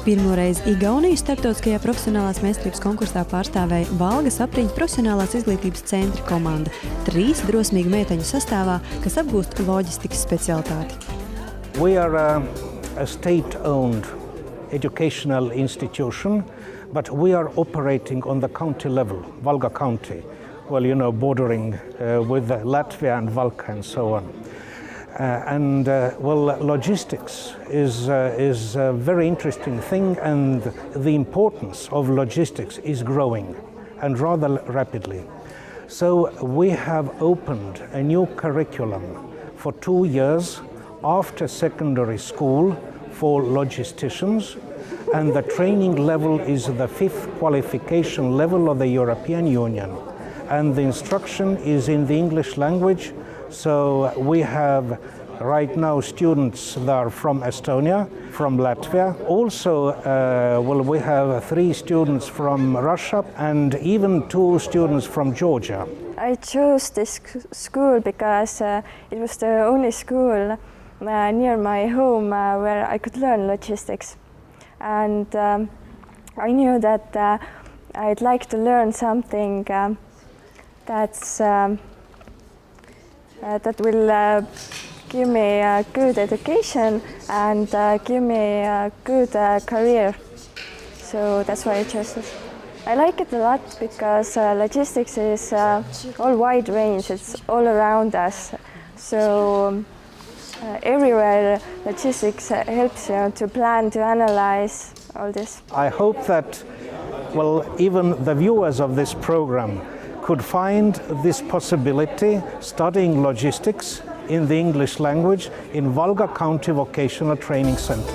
Pirmoreiz Igauniju starptautiskajā profesionālās meistarības konkursā pārstāvēja Valgas apriņķa profesionālās izglītības centra komanda, 3 drosmīgu meiteņu sastāvā, kas apgūst loģistikas specialitāti. We are a state-owned educational institution, but we are operating on the county level, Valga County, well, you know, bordering with Latvia and Valka and so on. Logistics is a very interesting thing, and the importance of logistics is growing, and rather rapidly. So we have opened a new curriculum for 2 years after secondary school for logisticians, and the training level is the 5th qualification level of the European Union. And the instruction is in the English language. So we have right now students that are from Estonia, from Latvia. Also, we have 3 students from Russia and even 2 students from Georgia. I chose this school because it was the only school near my home where I could learn logistics. And I knew that I'd like to learn something that will give me a good education and give me a good career. So that's why I chose this. I like it a lot because logistics is all wide range, it's all around us. So everywhere logistics helps you to plan, to analyze all this. I hope that, even the viewers of this program could find this possibility studying logistics in the English language in Valga County Vocational Training Center.